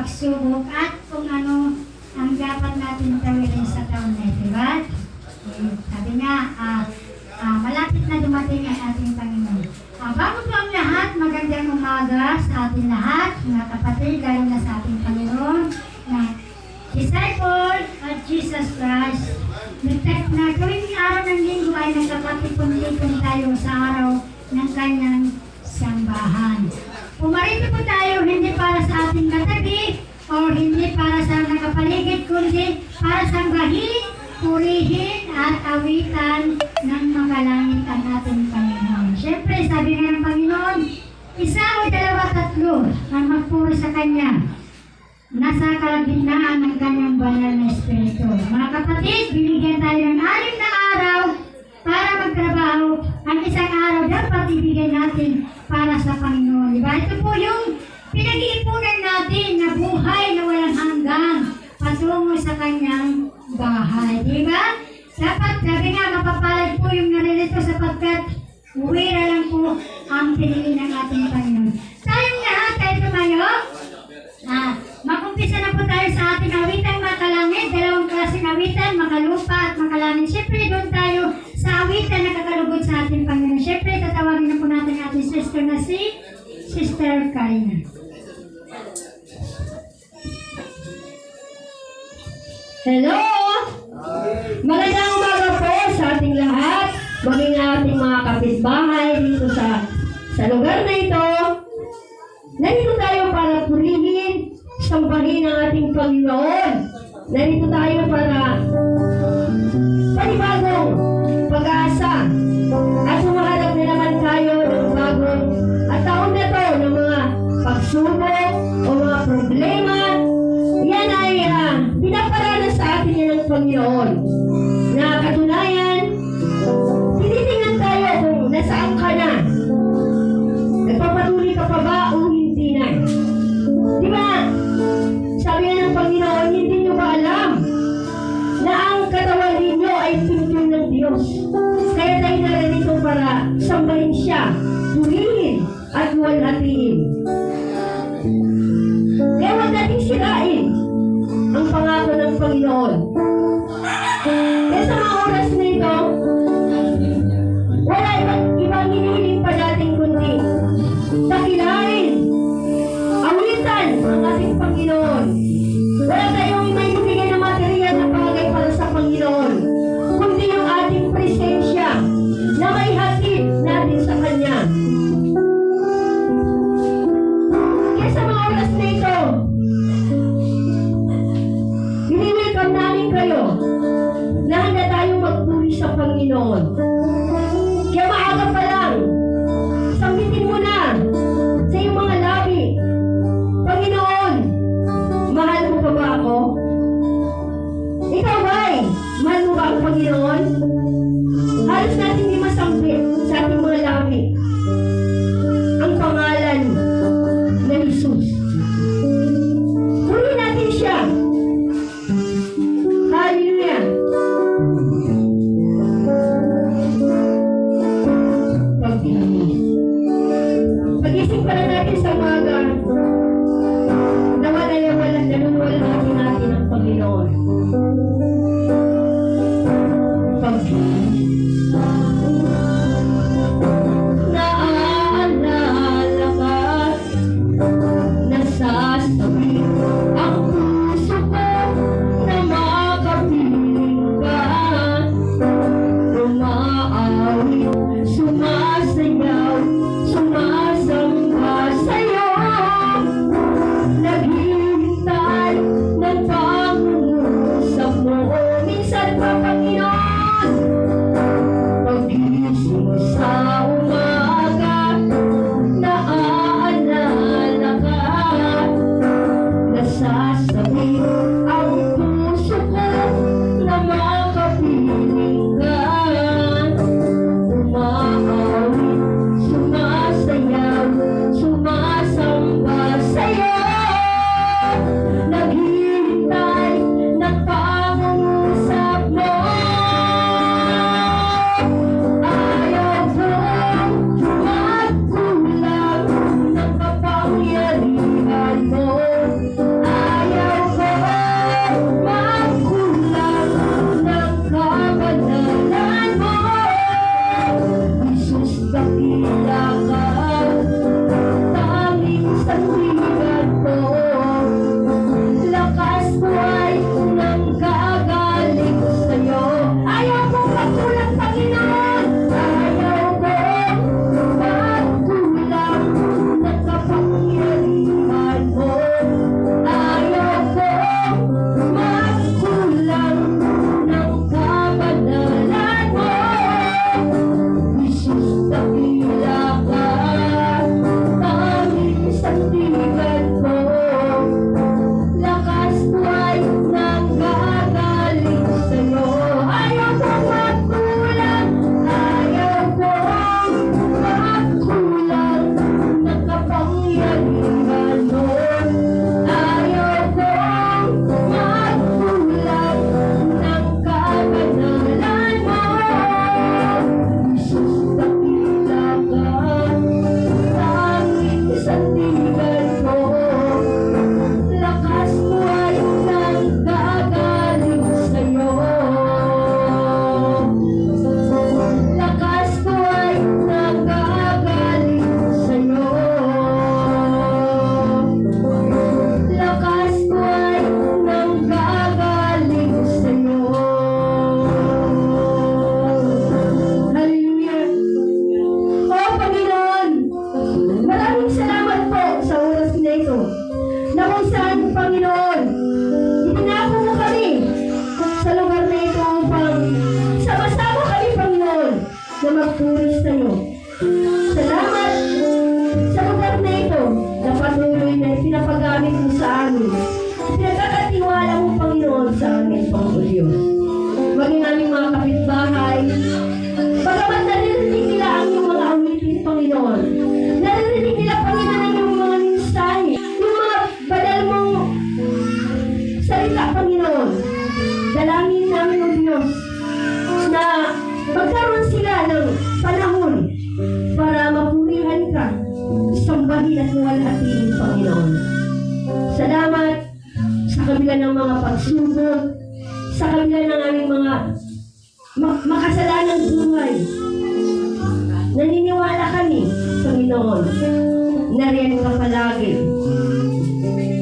pagsubok at kung ano ang dapat natin gawin sa taon na ito, diba? Sabi nga, malapit na dumating ang ating Panginoon. Bago po ang lahat, magandang umaga sa ating lahat, mga kapatid, lalo na sa ating Panginoon, na disciple at Jesus Christ. Na gawing araw ng linggo ay nagkapatipon-tipon tayo sa araw ng kanyang sambahan. Pumarito po tayo hindi para sa ating katabi o hindi para sa nakapaligid, kundi para sambahin, purihin at awitan ng makalangit ang ating Panginoon. Siyempre, sabi nga ng Panginoon, isa o dalawa, tatlo ang magpuri sa Kanya. Nasa kalagitnaan ng Kanyang banal na Espiritu. Mga kapatid, binigyan tayo ng 6 na araw para magtrabaho. Ang isang araw dapat ibigay natin para sa Panginoon. Diba? Ito po yung pinag-iipunan natin na buhay na walang hanggan patungo sa Kanyang bahay. Diba? Dapat, sabi nga, mapapalad po yung naririto sapagkat uwira lang po ang pinili ng ating Panginoon. Tayong lahat ay tumayo. Makumpisa na po tayo sa ating awitang makalangit. Dalawang klaseng awitan, makalupa at makalangit. Siyempre, doon tayo sa awitan na kakalugod sa ating Panginoon. Siyempre, tatawagin na po natin ang ating sister na si Sister Karina. Hello! Magandang umaga po sa ating lahat, maging ating mga kapitbahay dito sa lugar na ito. Narito tayo para purihin, sambahin ang ating Panginoon. Narito tayo para panibagong pag-asa. At humaharap na naman tayo ng bagong taon na to ng mga pagsubok o mga problema. Yan ay pinaparanas sa atin yan ng Panginoon. Na katunayan, tinitingnan tayo kung nasaan ka na. Nagpapatuloy ka pa ba o hindi na? Di ba? Sabi nga ng Panginoon, hindi nyo ba alam na ang katawan ninyo ay templo ng Diyos? Kaya tayo narito para sambahin siya, purihin at walhatiin. Kaya huwag natin sirain ang pangako ng Panginoon. Kaya sa mga oras na ito, wala ibang hinihiling pa natin kundi dakilain, awitan ang ating Panginoon. Wala tayong ibigay na material na bagay para sa Panginoon, kundi yung ating presensya na may hatid natin sa Kanya. Kaya sa mga oras na ito, welcome namin kayo na handa tayong magpuri sa Panginoon. Kaya maaga pa lang, sambitin mo na sa iyong mga labi, Panginoon, mahal mo pa ba ako? Ikaw ba'y mahal mo ba ang Panginoon? Halos natin di masambit sa ating mga labi ang pangalan na Jesus. Purihin natin siya. Hallelujah. pinapagamit mo sa amin. Pinagkakatiwala mo, Panginoon, sa amin, Panginoon Diyos. Maging aming mga kapitbahay, bagamat naririnig nila ang iyong mga awitin, Panginoon. Naririnig nila, Panginoon, ang iyong mga mensahe. Yung mga badal mong salita, Panginoon. Dalangin namin, O Diyos, na magkaroon sila ng panahon para mapurihan ka, sambahin at luwalhatiin, Panginoon. Salamat sa kabila ng mga pagsubok, sa kabila ng aming mga makasalanang buhay. Naniniwala kami, Panginoon, na riyan ka palagi.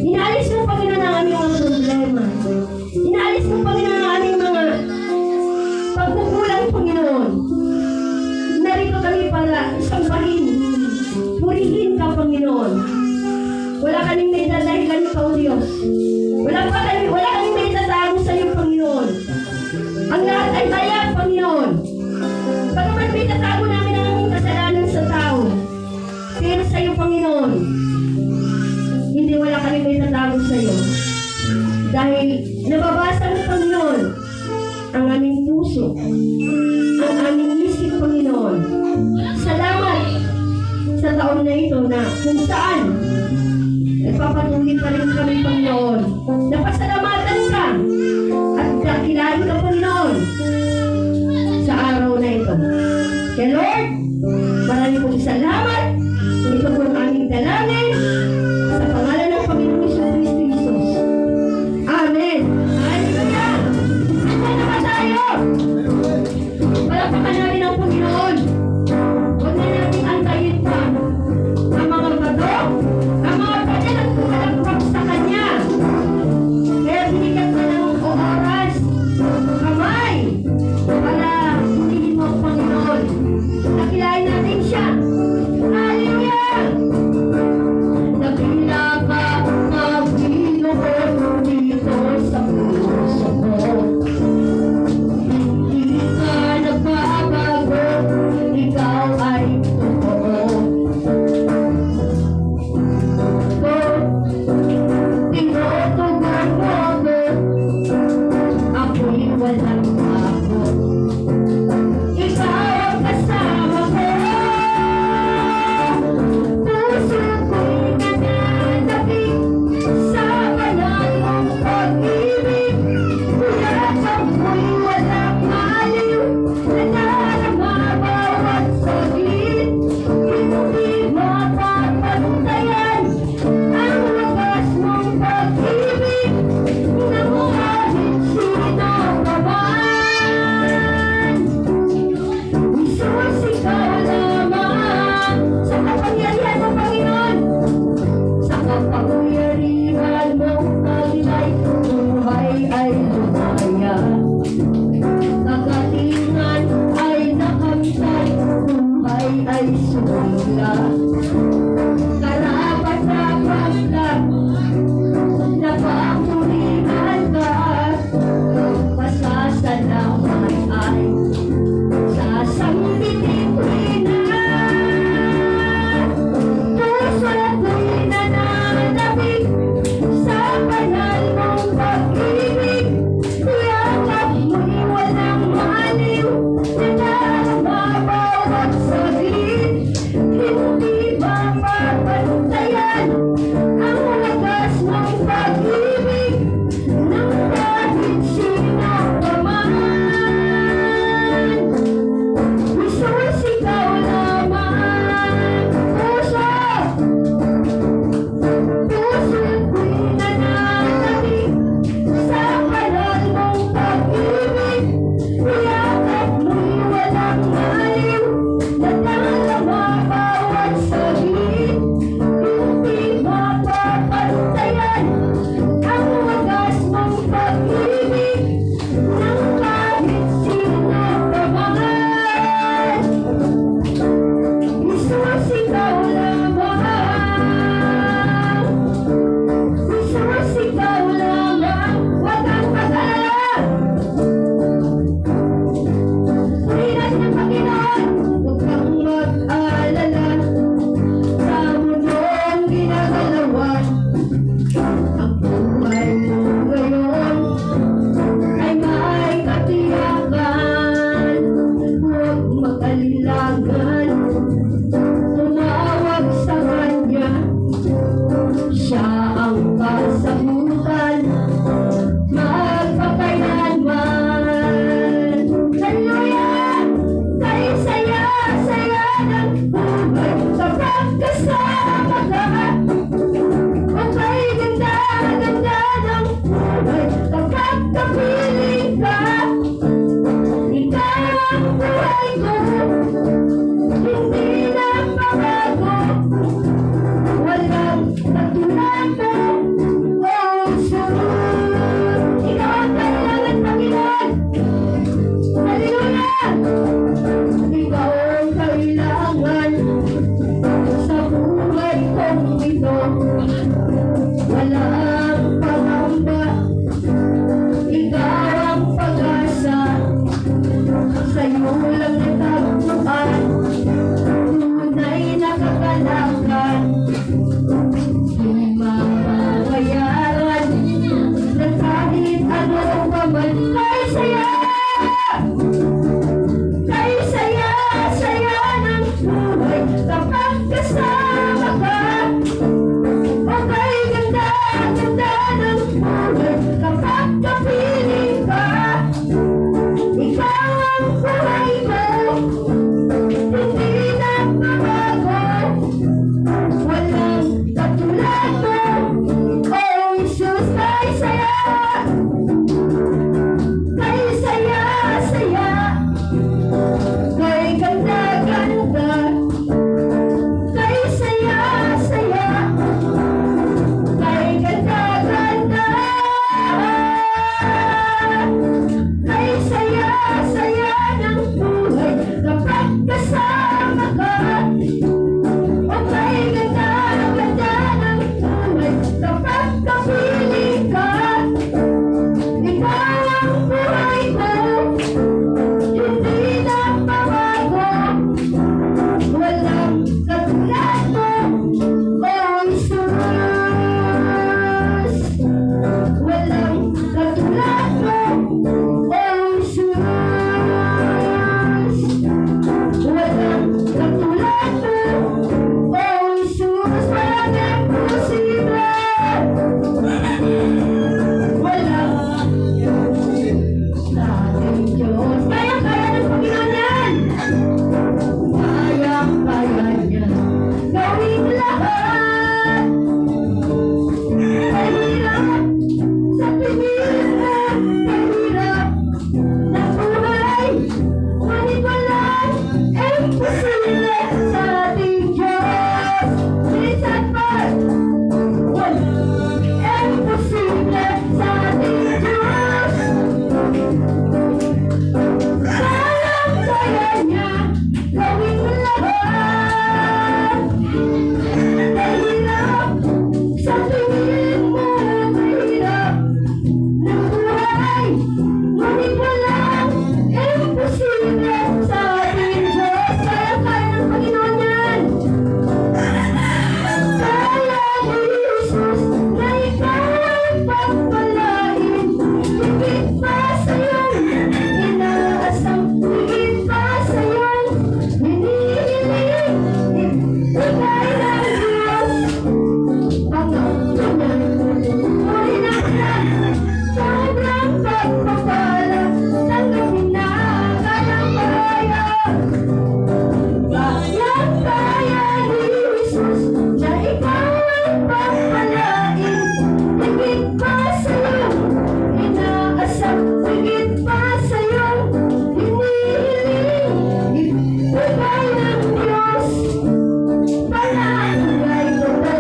Inaalis mo, Panginoon, ang aming mga problema. Inaalis mo, Panginoon, ang aming mga pagkukulang, Panginoon. Narito kami para sambahin, purihin ka, Panginoon. Wala kaming may dadahilan ka, O Diyos. Wala kaming may tatago sa iyo, Panginoon. Ang lahat ay bayad, Panginoon. Bagaman may tatago namin ang aming kasalanan sa tao, pero sa iyo, Panginoon, hindi wala kaming may tatago sa iyo. Dahil nababasa mo, Panginoon, ang aming puso, ang aming isip, Panginoon. Salamat sa taon na ito na kung saan nagpapatuloy pa rin kami, Panginoon. Napasalamatan ka at dakilain ka, Panginoon, sa araw na ito. Kaya Lord, marami pong salamat. Ito po ang aming dalangin sa pangalan ng Panginoon Kristo Jesus. Amen. Hallelujah! Saan naman tayo? Palakpakan natin ang Panginoon. Huwag na natin antayin pa ang mga bago, ang mga pwede na kumalakpak sa Kanya. Kaya binigyan ka ng oras, kamay, para pilihin mo ang Panginoon. Nakilain natin siya. Hallelujah! Nakila ka, Panginoon, dito sa puso ko. Hindi ka nagbabago, ikaw ay totoo. Tinutugon mo ako, ako'y walang bago. Ikaw ang kasama ko, puso ko'y nananapig sa banal mong pag-ibig. Yakap mo'y walang maliw, nanarama bawat saglit. Hindi mapapagtayan ang wagas mong pag-ibig na kahit sino pa man. Jesus, ikaw lamang sa kapangyarihan mo, Panginoon. Sa kapangyarihan mong taglay, buhay ay lumaya. Kagalingan ay nakamtan, buhay ay sumula. Karapat-dapat lang, napapurihan ka. Pasasalamat ay sasambitin na. Puso ko'y nananapig mo. Oh, Jesus. Ikaw ang kailangan, Panginoon. Hallelujah! Ikaw ang kailangan sa buhay kong ito. Walang pangamba. Ikaw ang pag-asa. Sa'yo lang natagpuan. Tunay na kagalakan. Di mababayaran ng kahit ano pa man. Kay saya! Kay saya, saya ng buhay kapag kasama ka. O kay ganda, ganda ng buhay kapag kapiling ka. Ikaw ang buhay ko, hindi na mabago. Walang katulad mo, oh Jesus, kay saya. Kay saya, saya. Kay ganda, ganda. Kay saya, saya. Kay ganda, ganda. Kay saya, saya ng buhay kapag kasama ka. O kay ganda, ganda ng buhay kapag kapiling ka. Ikaw ang buhay ko, hindi na mabago. Walang katulad mo, oh Jesus. Walang katulad mo, oh Jesus. Walang katulad mo, oh Jesus. Walang imposible. Walang sa ating Diyos. Kaya-kaya ng Panginoon yan. Kaya-kaya niya gawin lahat. Mahirap sa pinilang, mahirap na buhay. Ngunit walang imposible sa ating Diyos. Minsan pa, walang imposible sa ating Diyos. Kaya niya gawin lahat. Mahirap sa tingin mo, mahirap na buhay. Ngunit walang imposible sa ating Diyos. Kaya-kaya ng Panginoon yan. Kaya ni Jesus na ikaw ang pagpalain. Higit pa sa iyong inaasam, higit pa sa iyong hinihiling. Ibigay ng Diyos ang tunay. Uri na sobrang pagpapala. Tanggapin na kaya-kaya. Kaya-kaya ni Jesus na ikaw ang pagpalain. Higit pa sa iyong inaasam, higit pa sa iyong hinihiling. Ibigay ng Diyos palagay ko na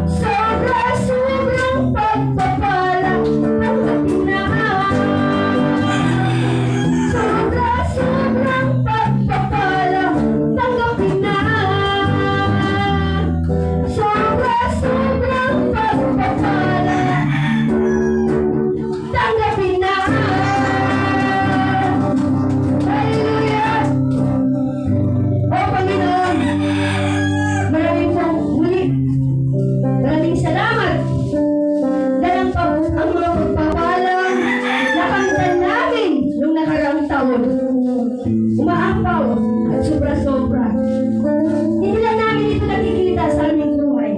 sobra-sobrang pagpapala. Tanggapin na. Sobra-sobrang pagpapala. Tanggapin na. Sobra-sobrang pagpapala. Tanggapin na. Hallelujah! O Panginoon, maraming pong muli. Maraming salamat. Dahil ang mga pagpapalang nakamtan namin nung nakaraang taon, umaapaw at sobra-sobra. Hindi lang namin ito nakikita sa aming buhay.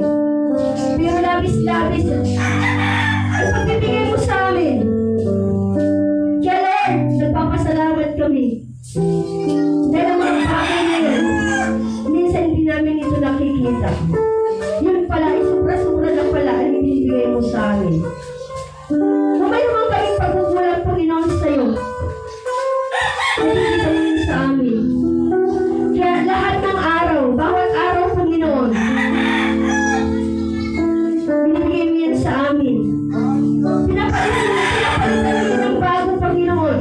Pero labis-labis ang pagbibigay mo sa amin. Kaya Lord, nagpapasalamat kami. Dahil ang mga bagay na yun, minsan hindi namin ito nakikita. Yun pala, sobra-sobra na pala ang ibibigay mo sa amin. Kung may naman kaming pagkukulang, Panginoon, sa'yo, ibibigay mo sa amin. Kaya lahat ng araw, bawat araw, Panginoon, binibigay sa amin. Pinapalitan namin ng bago, Panginoon.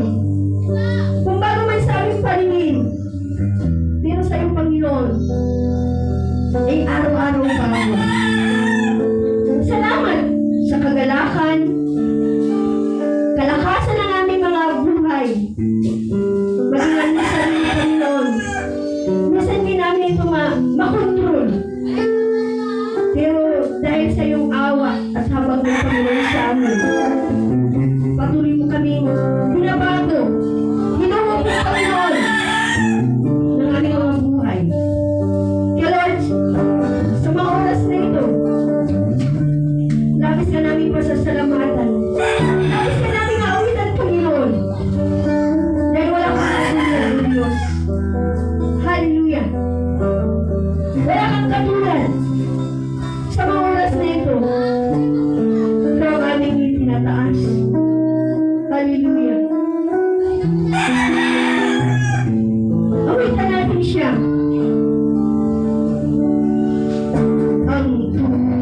Kung bago man sa aming paningin, pero sa iyong Panginoon, ay araw-araw bago. Salamat sa kagalakan, kalakasan ng aming mga buhay. Maging ang sarili, Panginoon. Minsan din namin ito makontrol. Pero dahil sa iyong awa at habang ng Panginoon sa amin, patuloy mo kaming binabago. Hinuhog mo, Panginoon, ng aming mga buhay. Kaya Lord, sa mga oras na ito, labis ka namin pasasalamatan. Labis ka namin aawitan, Panginoon. Dahil wala kang katulad, O Diyos. Hallelujah. Wala kang katulad. Sa mga oras na ito, ikaw ang aming itinataas. Hallelujah. Awitan natin siya. Ang tulad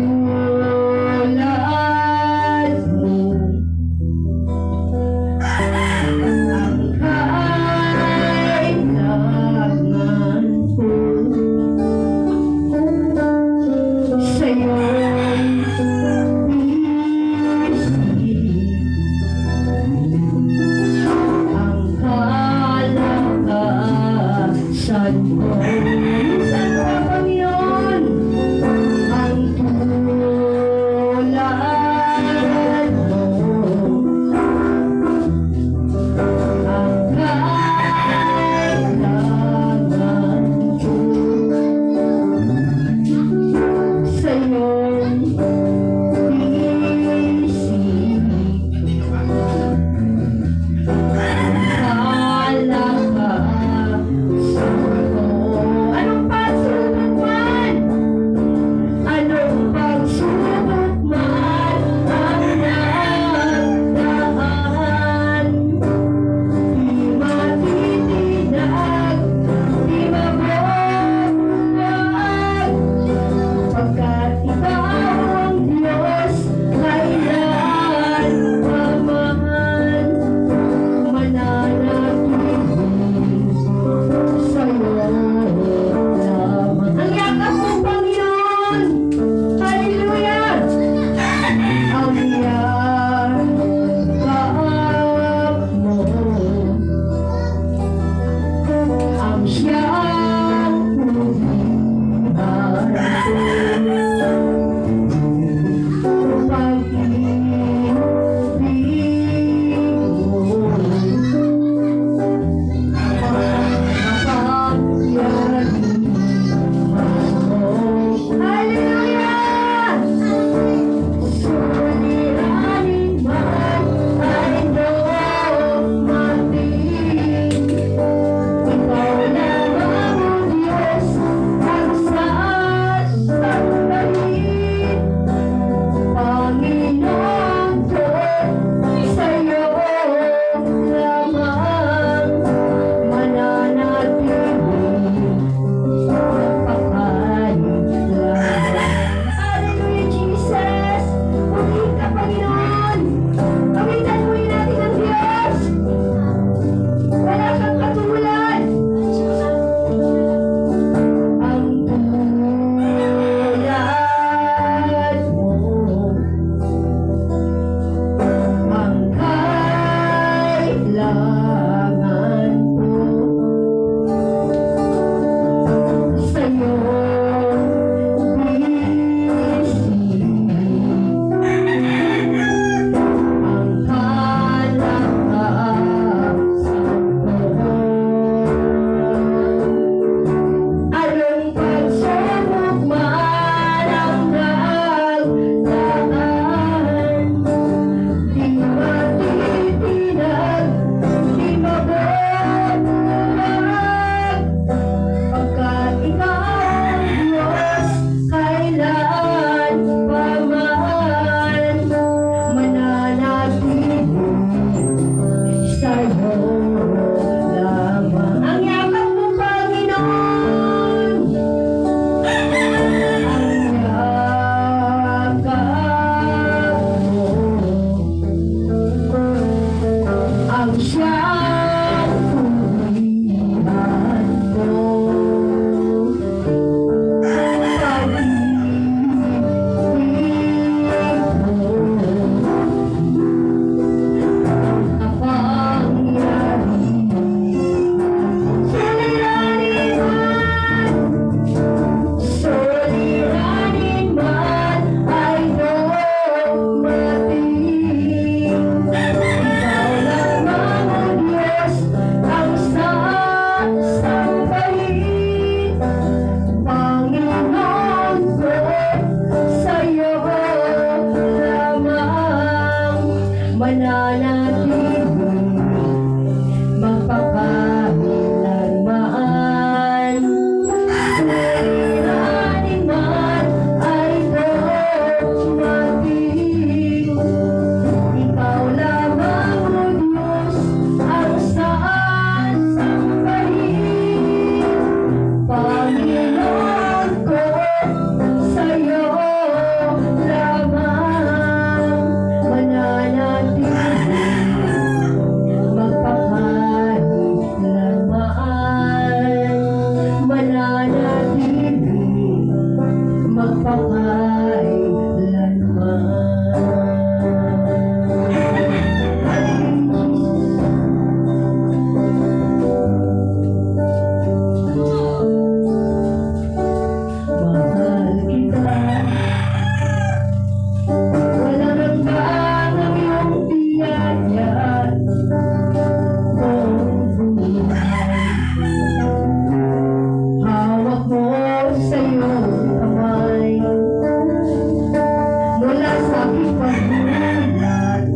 aking pagmulat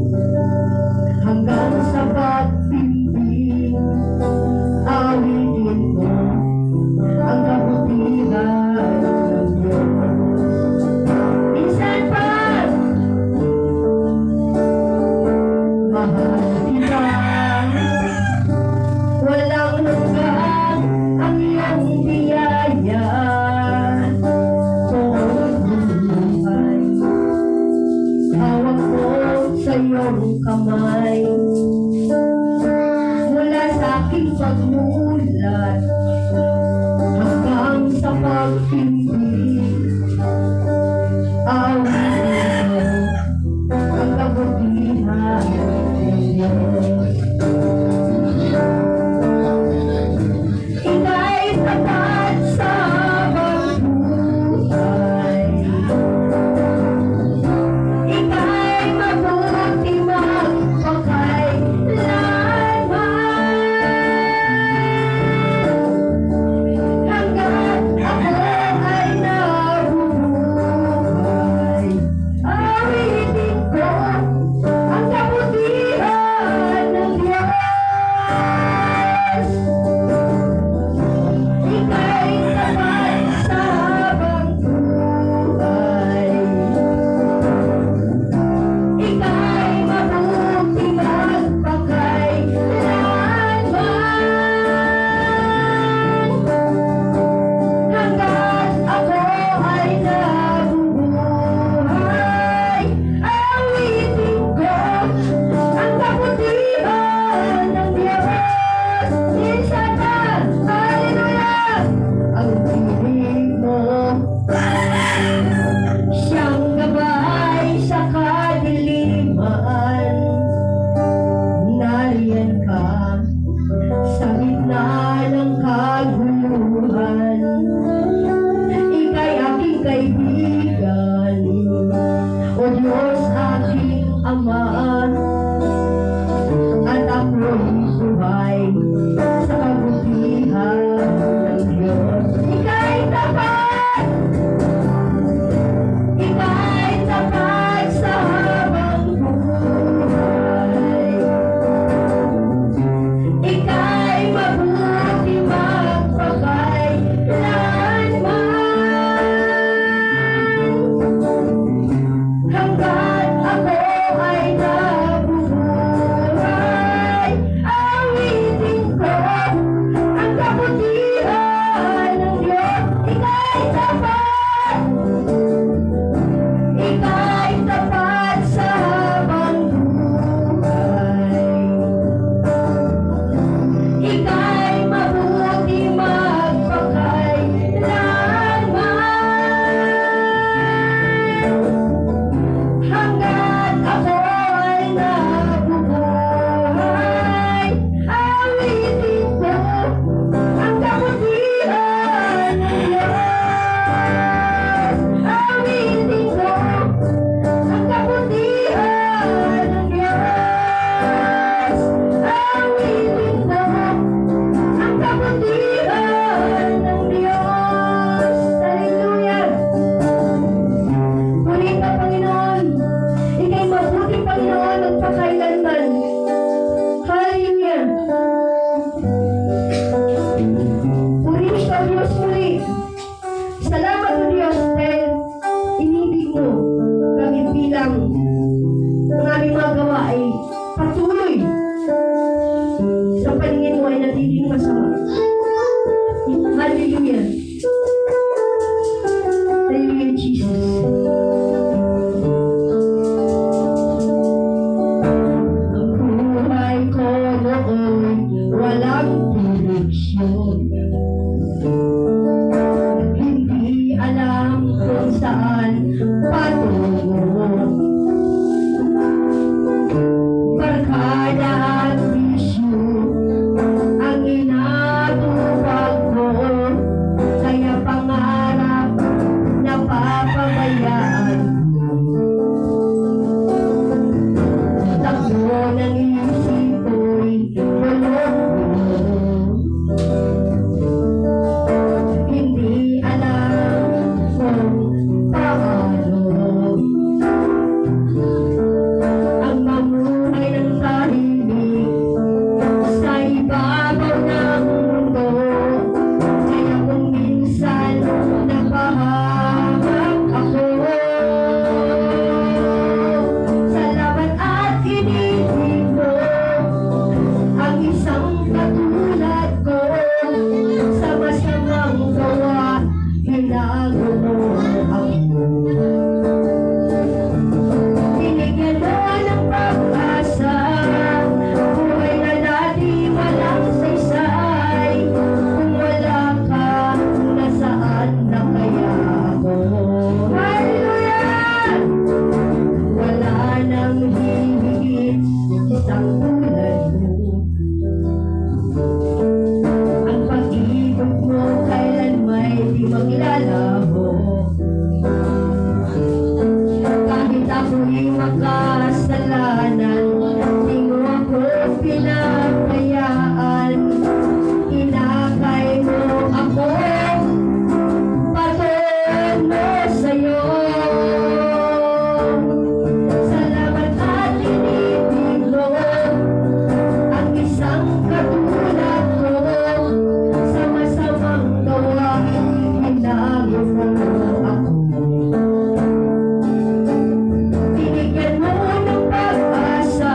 hanggang sa pagpimpin. Awitin ko ang kabutihan ng Diyos. Minsan pa, mahal kita, walang hanggan ang iyong biyaya. Buhay, hawak ko sa iyong kamay. Mula sa aking pagmulat hanggang sa pagpipig, awitin mo ang kabutihan ng Diyos. Ika'y tapat sa pagbuhay, ika'y mabuti magpakailanman. isang tulad mo. Ang pag-ibig mo kailan may di maglalaho. Kahit ako'y makasalanan, di mo ako pinapayaan. Inakay mo ako, patungo sa'yo. Salamat at inibig mo ang isang katulad ko. Sa masamang gawain, hinago mo ako. Binigyan mo ng pag-asa,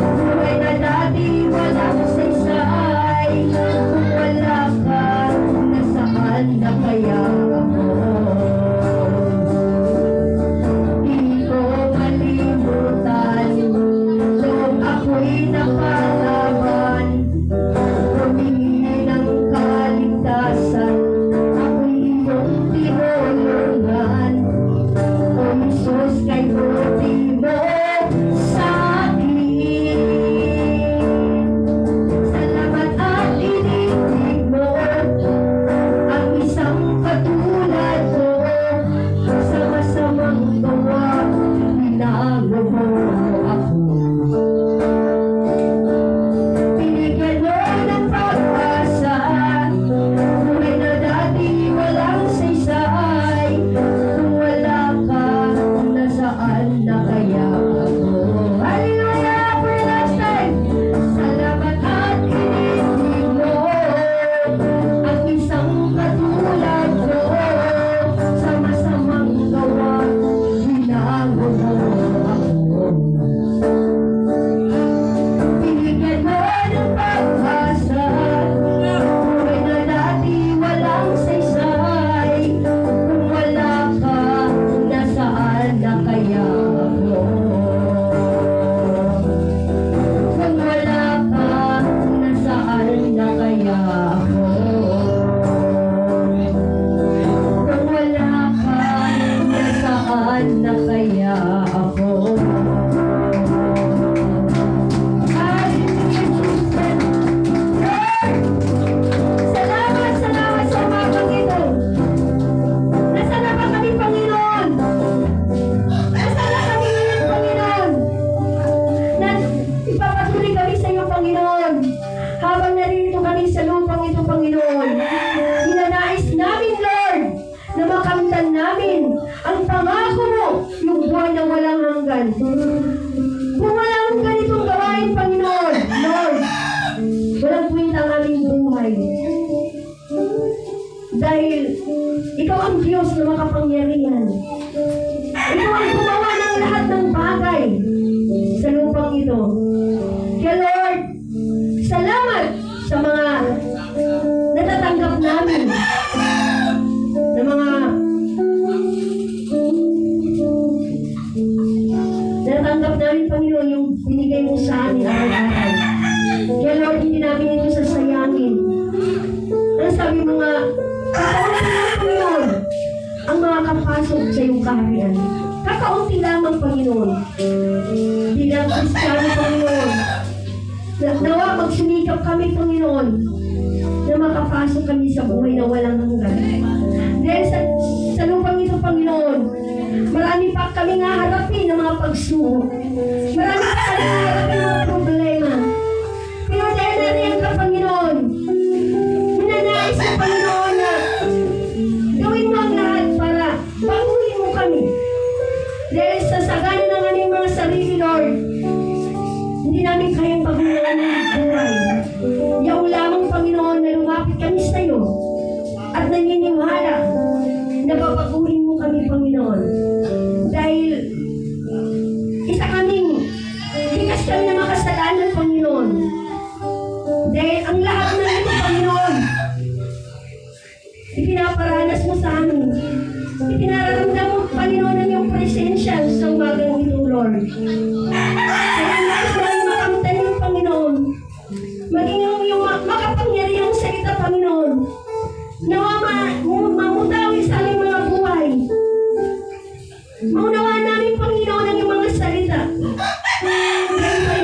buhay na dati walang saysay. Kung wala ka, nasaan na kaya ako? Di ko malimutan noong ako'y nakalaban, humingi ng kaligtasan, ako'y iyong tinulungan. O Jesus, kay buti mo sa akin. Salamat at inibig mo ang isang katulad ko. Sa masamang gawa, binago mo ako. Binigyan mo ng pag-asa, buhay na dati walang saysay. Kung wala ka, nasaan na kaya ako? Hallelujah! For the last time! Salamat at inibig mo ang isang katulad ko. Sa masamang gawa, binago mo ako. Binigyan mo ng pag-asa, buhay na dati walang saysay. Kung wala ka, nasaan na kaya ako? Kung wala ka, nasaan na kaya ako? Kung wala ka, nasaan na kaya ako? Hallelujah, Jesus. Lord, salamat sa umagang ito. Nasaan na ba kami, Panginoon? Nasaan na kami ngayon, Panginoon? Na ipapatuloy kami sa iyo, Panginoon. Habang narito kami sa lupang ito, Panginoon. Hinanais namin, Lord, na makamtan namin ang pangako mo, yung buhay na walang hanggan. Kung walang ganitong gawain, Panginoon, Lord, walang kwenta ang aming buhay. Dahil ikaw ang Diyos na makapangyarihan. Ikaw ang gumawa ng lahat ng bagay sa lupang ito. Kaya Lord, salamat sa mga natatanggap namin na mga natatanggap namin, Panginoon, yung binigay mo sa amin araw-araw. Kaya Lord, hindi namin ito sasayangin. Ano sabi mga kakaunti lang, Panginoon, ang mga kapasok sa iyong kaharian. Kakaunti lamang, Panginoon. Bilang Kristiyano, Panginoon, nawa magsumikap kami, Panginoon, na makapasok kami sa buhay na walang hanggan. Dahil sa lupang ito, Panginoon, marami pa kami nga harapin ng mga pagsubok. Marami pa kami nga harapin ng mga problema. Pero dahil nariyan ka, Panginoon, hinanais sa Panginoon na gawin mo ang lahat para baguhin mo kami. Dahil sa sagana ng aming mga sarili, Lord, hindi namin kayang baguhin ang aming buhay. Yaw lamang, Panginoon, na lumapit kami sa iyo at naniniwala na babaguhin mo kami, Panginoon. Dahil isa kaming likas kami na makasalanan, Panginoon. Dahil ang lahat ng ito, Panginoon, ipinaparanas mo sa amin. Ipinararamdam mo, Panginoon, ang iyong presensya sa umagang ito, Lord. Kaya nais namin makamtan yung Panginoon. Maging yung makapangyarihang salita, Panginoon. Nawa mamutawi sa aming mga buhay. Maunawaan namin, Panginoon, ang iyong mga salita. Kaya tayo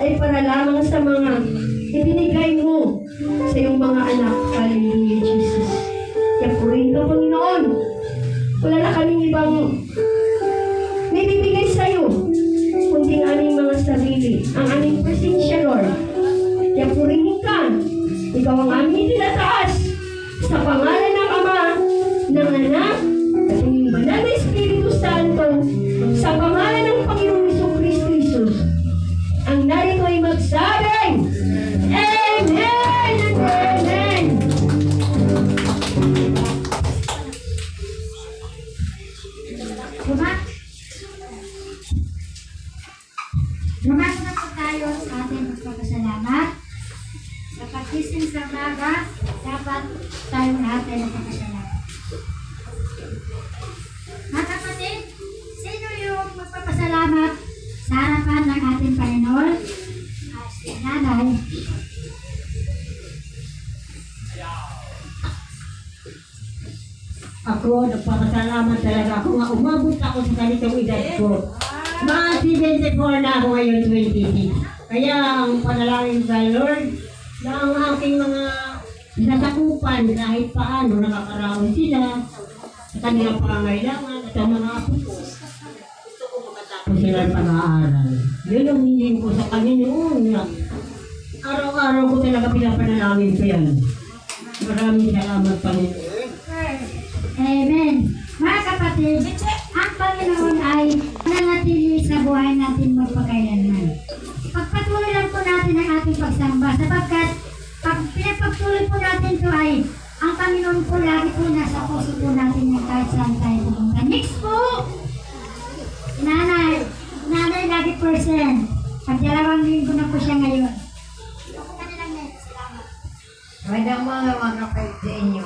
ay para lamang sa mga ibinigay mo sa iyong mga anak. Hallelujah, Jesus. Kaya purihin ka, Panginoon. Wala na kaming ibang may bibigay sa iyo, kundi ang aming mga sarili, ang aming presensya, Lord. Kaya purihin ka. Ikaw ang aming tinataas sa pangalan ng Ama, ng Anak, at ng Banal na Espiritu Santo, sa pangalan ng Panginoong Jesucristo Jesus. Ang narito ay magsabing, Amen and Amen. Lumaki na po tayo sa ating magpapasalamat. Sa pagkising sa umaga, dapat tayong lahat ay magpapasalamat. Mga kapatid, sino yung magpapasalamat sa harapan ng ating Panginoon? Si Nanay. Ako, nagpapasalamat talaga ako nga umabot ako sa ganitong edad ko. Mga 74 na ako ngayon, 26. Kaya ang panalangin sa Lord na ang aking mga nasakupan kahit paano nakakaraon sila sa kanilang pangangailangan at ang mga apo ko. Gusto ko makatapos sila ng pag-aaral. Yun ang hingin ko sa Panginoon na araw-araw ko talaga pinapanalangin ko yan. Maraming salamat, Panginoon. Amen. Mga kapatid, ang Panginoon ay nanatili sa buhay natin magpakailanman. Pagpatuloy lang po natin ang ating pagsamba sapagkat pag pinapagtuloy po natin ito ay ang Panginoon po lagi po nasa puso po natin yung kahit saan tayo pumunta. Next po, nanay lagi percent. Pag-dalawang linggo na po siya ngayon. Magandang mga kapatid sa inyo.